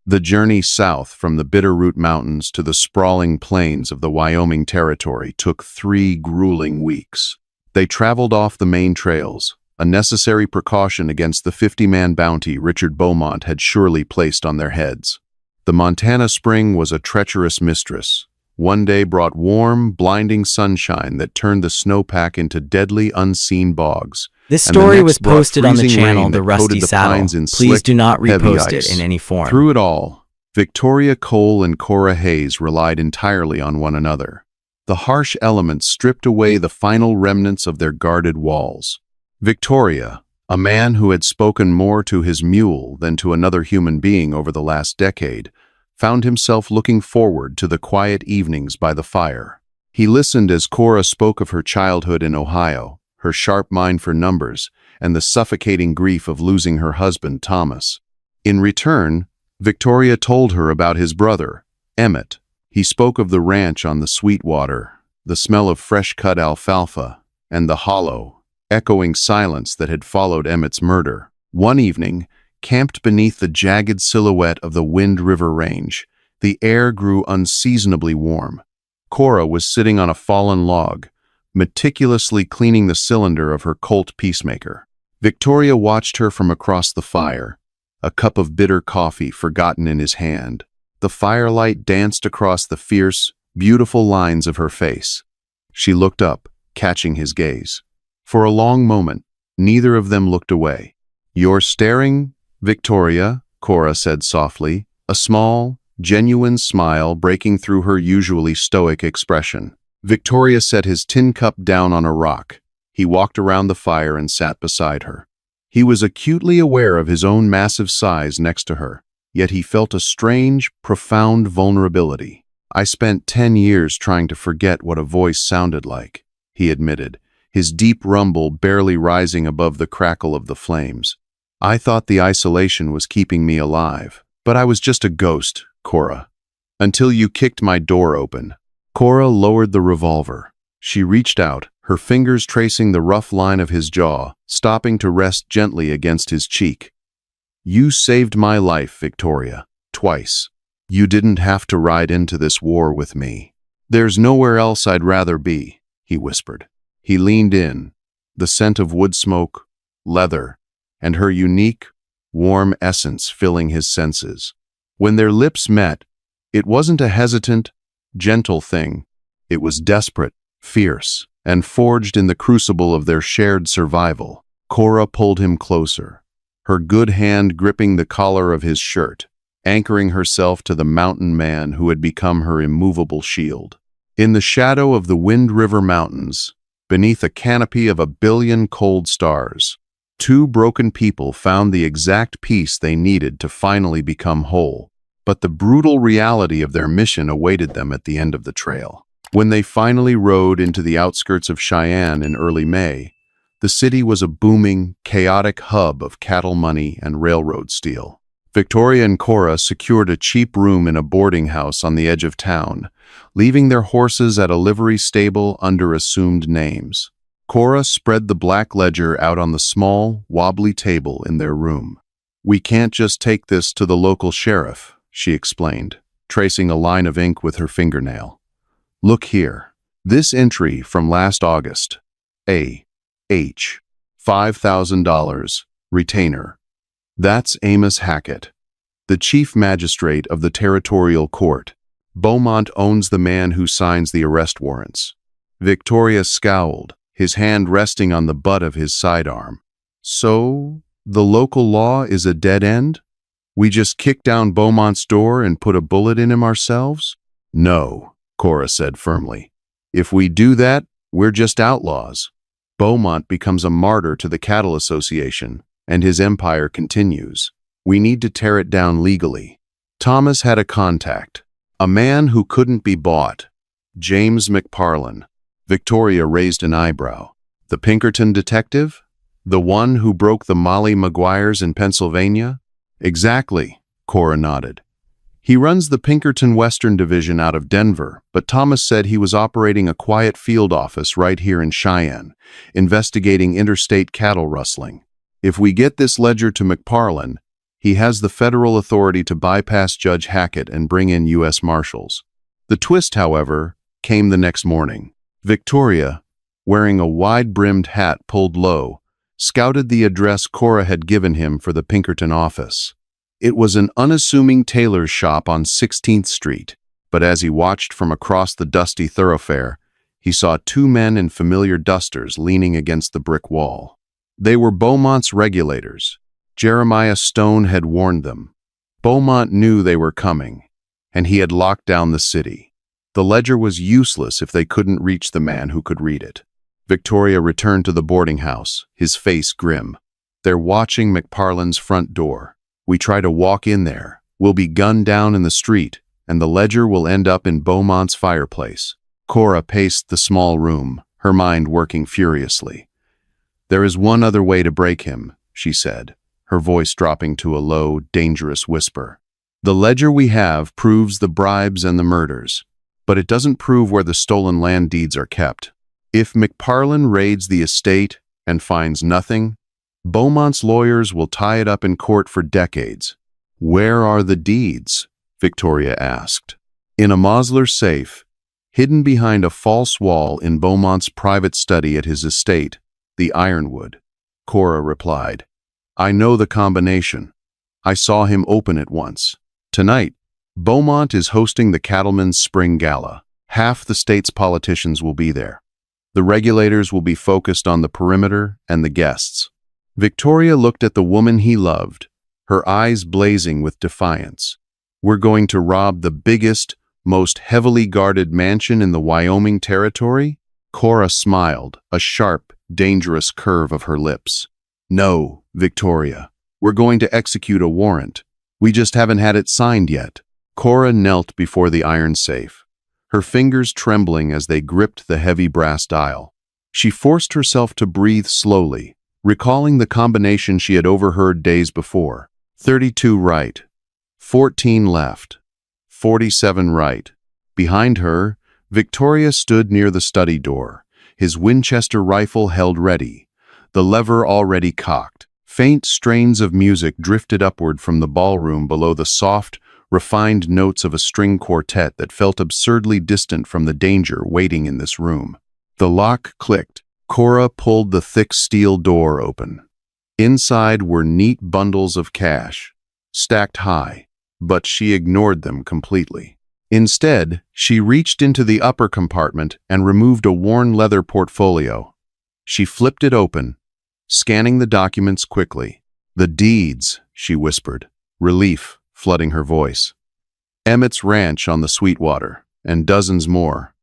The journey south from the Bitterroot Mountains to the sprawling plains of the Wyoming Territory took 3 grueling weeks. They traveled off the main trails, a necessary precaution against the 50-man bounty Richard Beaumont had surely placed on their heads. The Montana spring was a treacherous mistress. One day brought warm, blinding sunshine that turned the snowpack into deadly, unseen bogs. This story was posted on the freezing channel rain The that Rusty coated the Saddle. pines in Please slick, do not heavy repost it ice. in any form. Through it all, Victoria Cole and Cora Hayes relied entirely on one another. The harsh elements stripped away the final remnants of their guarded walls. Victoria, a man who had spoken more to his mule than to another human being over the last decade, found himself looking forward to the quiet evenings by the fire. He listened as Cora spoke of her childhood in Ohio, her sharp mind for numbers, and the suffocating grief of losing her husband, Thomas. In return, Victoria told her about his brother, Emmett. He spoke of the ranch on the Sweetwater, the smell of fresh-cut alfalfa, and the hollow, echoing silence that had followed Emmett's murder. One evening, camped beneath the jagged silhouette of the Wind River Range, the air grew unseasonably warm. Cora was sitting on a fallen log, meticulously cleaning the cylinder of her Colt Peacemaker. Victoria watched her from across the fire, a cup of bitter coffee forgotten in his hand. The firelight danced across the fierce, beautiful lines of her face. She looked up, catching his gaze. For a long moment, neither of them looked away. "You're staring, Victoria," Cora said softly, a small, genuine smile breaking through her usually stoic expression. Victoria set his tin cup down on a rock. He walked around the fire and sat beside her. He was acutely aware of his own massive size next to her, yet he felt a strange, profound vulnerability. "I spent 10 years trying to forget what a voice sounded like," he admitted, his deep rumble barely rising above the crackle of the flames. "I thought the isolation was keeping me alive. But I was just a ghost, Cora. Until you kicked my door open." Cora lowered the revolver. She reached out, her fingers tracing the rough line of his jaw, stopping to rest gently against his cheek. "You saved my life, Victoria, twice. You didn't have to ride into this war with me. There's nowhere else I'd rather be," he whispered. He leaned in, the scent of wood smoke, leather, and her unique, warm essence filling his senses. When their lips met, it wasn't a hesitant, gentle thing. It was desperate, fierce, and forged in the crucible of their shared survival. Cora pulled him closer, her good hand gripping the collar of his shirt, anchoring herself to the mountain man who had become her immovable shield. In the shadow of the Wind River Mountains, beneath a canopy of 1,000,000,000 cold stars, two broken people found the exact peace they needed to finally become whole. But the brutal reality of their mission awaited them at the end of the trail. When they finally rode into the outskirts of Cheyenne in early May, the city was a booming, chaotic hub of cattle money and railroad steel. Victoria and Cora secured a cheap room in a boarding house on the edge of town, leaving their horses at a livery stable under assumed names. Cora spread the black ledger out on the small, wobbly table in their room. "We can't just take this to the local sheriff," she explained, tracing a line of ink with her fingernail. "Look here. This entry from last August. A.H. $5,000, retainer. That's Amos Hackett, the chief magistrate of the territorial court. Beaumont owns the man who signs the arrest warrants." Victoria scowled, his hand resting on the butt of his sidearm. "So, the local law is a dead end? We just kick down Beaumont's door and put a bullet in him ourselves?" "No," Cora said firmly. "If we do that, we're just outlaws. Beaumont becomes a martyr to the Cattle Association, and his empire continues. We need to tear it down legally." Thomas had a contact, a man who couldn't be bought, James McParlin. Victoria raised an eyebrow. "The Pinkerton detective? The one who broke the Molly Maguires in Pennsylvania?" "Exactly," Cora nodded. "He runs the Pinkerton Western Division out of Denver, but Thomas said he was operating a quiet field office right here in Cheyenne, investigating interstate cattle rustling. If we get this ledger to McParlin, he has the federal authority to bypass Judge Hackett and bring in U.S. Marshals." The twist, however, came the next morning. Victoria, wearing a wide-brimmed hat pulled low, scouted the address Cora had given him for the Pinkerton office. It was an unassuming tailor's shop on 16th Street, but as he watched from across the dusty thoroughfare, he saw two men in familiar dusters leaning against the brick wall. They were Beaumont's regulators. Jeremiah Stone had warned them. Beaumont knew they were coming, and he had locked down the city. The ledger was useless if they couldn't reach the man who could read it. Victoria returned to the boarding house, his face grim. "They're watching McParlin's front door. We try to walk in there. We'll be gunned down in the street, and the ledger will end up in Beaumont's fireplace." Cora paced the small room, her mind working furiously. "There is one other way to break him," she said, her voice dropping to a low, dangerous whisper. "The ledger we have proves the bribes and the murders, but it doesn't prove where the stolen land deeds are kept. If McParlin raids the estate and finds nothing, Beaumont's lawyers will tie it up in court for decades." "Where are the deeds?" Victoria asked. "In a Mosler safe, hidden behind a false wall in Beaumont's private study at his estate, the Ironwood," Cora replied. "I know the combination. I saw him open it once. Tonight, Beaumont is hosting the Cattlemen's Spring Gala. Half the state's politicians will be there. The regulators will be focused on the perimeter and the guests." Victoria looked at the woman he loved, her eyes blazing with defiance. "We're going to rob the biggest, most heavily guarded mansion in the Wyoming Territory?" Cora smiled, a sharp, dangerous curve of her lips. "No, Victoria. We're going to execute a warrant. We just haven't had it signed yet." Cora knelt before the iron safe, her fingers trembling as they gripped the heavy brass dial. She forced herself to breathe slowly, recalling the combination she had overheard days before. 32 right, 14 left, 47 right. Behind her, Victoria stood near the study door, his Winchester rifle held ready, the lever already cocked. Faint strains of music drifted upward from the ballroom below, the soft, refined notes of a string quartet that felt absurdly distant from the danger waiting in this room. The lock clicked. Cora pulled the thick steel door open. Inside were neat bundles of cash, stacked high, but she ignored them completely. Instead, she reached into the upper compartment and removed a worn leather portfolio. She flipped it open, scanning the documents quickly. "The deeds," she whispered, relief flooding her voice. "Emmett's ranch on the Sweetwater, and dozens more.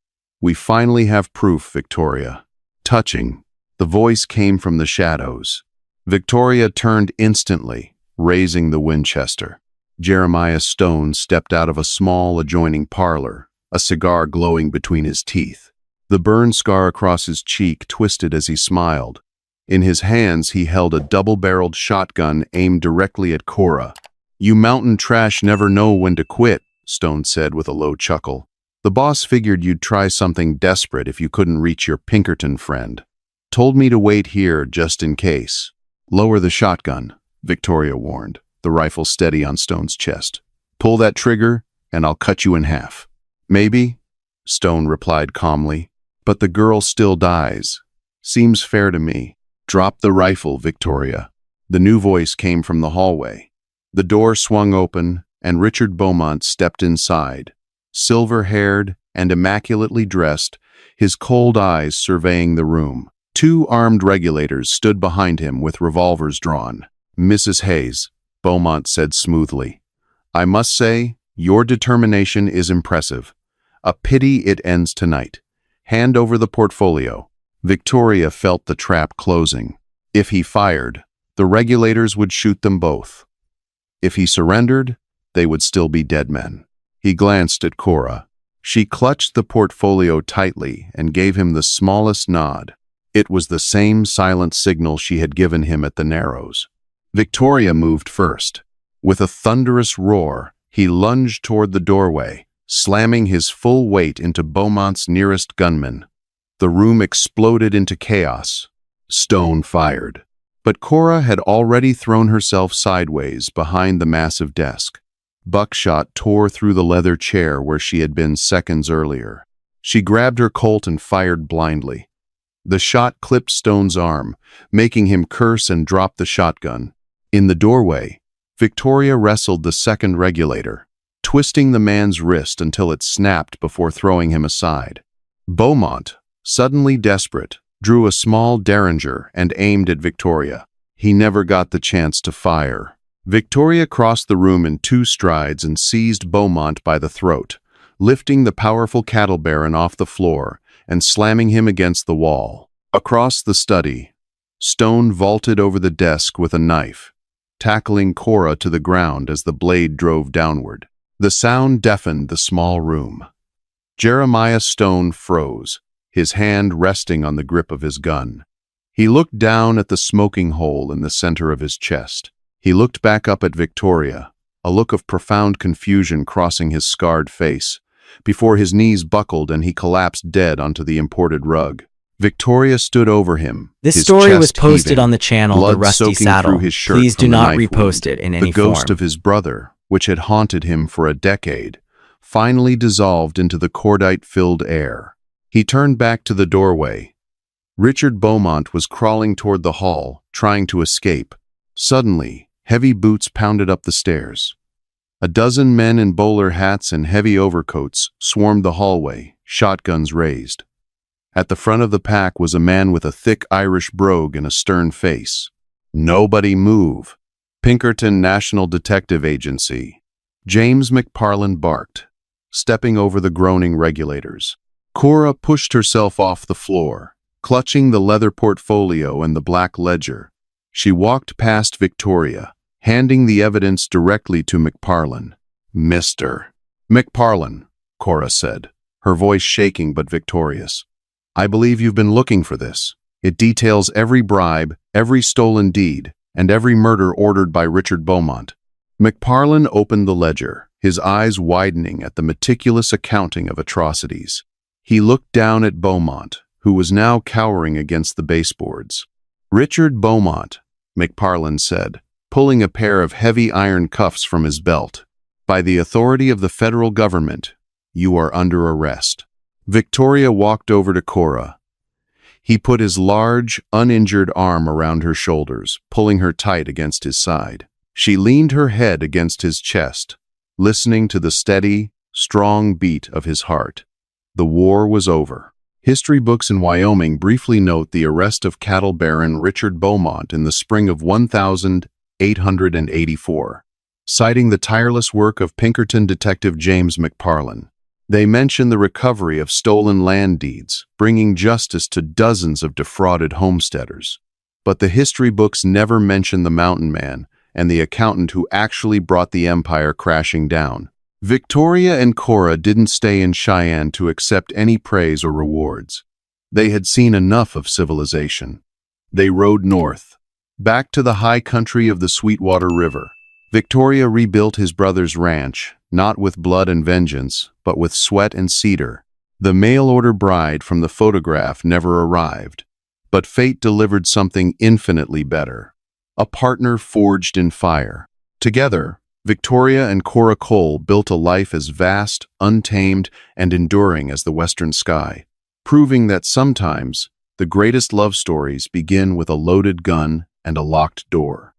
We finally have proof, Victoria." "Touching." The voice came from the shadows. Victoria turned instantly, raising the Winchester. Jeremiah Stone stepped out of a small adjoining parlor, a cigar glowing between his teeth. The burn scar across his cheek twisted as he smiled. In his hands, he held a double-barreled shotgun aimed directly at Cora. "You mountain trash never know when to quit," Stone said with a low chuckle. "The boss figured you'd try something desperate if you couldn't reach your Pinkerton friend. Told me to wait here just in case." "Lower the shotgun," Victoria warned, the rifle steady on Stone's chest. "Pull that trigger, and I'll cut you in half." "Maybe," Stone replied calmly, "but the girl still dies. Seems fair to me." "Drop the rifle, Victoria." The new voice came from the hallway. The door swung open, and Richard Beaumont stepped inside, silver-haired and immaculately dressed, his cold eyes surveying the room. Two armed regulators stood behind him with revolvers drawn. "Mrs. Hayes," Beaumont said smoothly, "I must say, your determination is impressive. A pity it ends tonight. Hand over the portfolio." Victoria felt the trap closing. If he fired, the regulators would shoot them both. If he surrendered, they would still be dead men. He glanced at Cora. She clutched the portfolio tightly and gave him the smallest nod. It was the same silent signal she had given him at the Narrows. Victoria moved first. With a thunderous roar, he lunged toward the doorway, slamming his full weight into Beaumont's nearest gunman. The room exploded into chaos. Stone fired. But Cora had already thrown herself sideways behind the massive desk. Buckshot tore through the leather chair where she had been seconds earlier. She grabbed her Colt and fired blindly. The shot clipped Stone's arm, making him curse and drop the shotgun. In the doorway, Victoria wrestled the second regulator, twisting the man's wrist until it snapped before throwing him aside. Beaumont, suddenly desperate, drew a small derringer and aimed at Victoria. He never got the chance to fire. Victoria crossed the room in 2 strides and seized Beaumont by the throat, lifting the powerful cattle baron off the floor and slamming him against the wall. Across the study, Stone vaulted over the desk with a knife, tackling Cora to the ground as the blade drove downward. The sound deafened the small room. Jeremiah Stone froze, his hand resting on the grip of his gun. He looked down at the smoking hole in the center of his chest. He looked back up at Victoria, a look of profound confusion crossing his scarred face, before his knees buckled and he collapsed dead onto the imported rug. Victoria stood over him. This his story was chest posted heaving, on the channel blood The Rusty soaking Saddle. through his shirt Please from do the not knife repost wound. it in any The ghost form. of his brother, which had haunted him for a decade, finally dissolved into the cordite-filled air. He turned back to the doorway. Richard Beaumont was crawling toward the hall, trying to escape. Suddenly, heavy boots pounded up the stairs. A dozen men in bowler hats and heavy overcoats swarmed the hallway, shotguns raised. At the front of the pack was a man with a thick Irish brogue and a stern face. "Nobody move." Pinkerton National Detective Agency. James McParland barked, stepping over the groaning regulators. Cora pushed herself off the floor, clutching the leather portfolio and the black ledger. She walked past Victoria, handing the evidence directly to McParland. "Mr. McParland," Cora said, her voice shaking but victorious. "I believe you've been looking for this. It details every bribe, every stolen deed, and every murder ordered by Richard Beaumont." McParland opened the ledger, his eyes widening at the meticulous accounting of atrocities. He looked down at Beaumont, who was now cowering against the baseboards. "Richard Beaumont," McParland said, pulling a pair of heavy iron cuffs from his belt. "By the authority of the federal government, you are under arrest." Victoria walked over to Cora. He put his large, uninjured arm around her shoulders, pulling her tight against his side. She leaned her head against his chest, listening to the steady, strong beat of his heart. The war was over. History books in Wyoming briefly note the arrest of cattle baron Richard Beaumont in the spring of 1884, citing the tireless work of Pinkerton detective James McParland. They mention the recovery of stolen land deeds, bringing justice to dozens of defrauded homesteaders. But the history books never mention the mountain man and the accountant who actually brought the empire crashing down. Victoria and Cora didn't stay in Cheyenne to accept any praise or rewards. They had seen enough of civilization. They rode north, back to the high country of the Sweetwater River. Victoria rebuilt his brother's ranch, not with blood and vengeance, but with sweat and cedar. The mail-order bride from the photograph never arrived, but fate delivered something infinitely better. A partner forged in fire. Together, Victoria and Cora Cole built a life as vast, untamed, and enduring as the western sky, proving that sometimes the greatest love stories begin with a loaded gun and a locked door.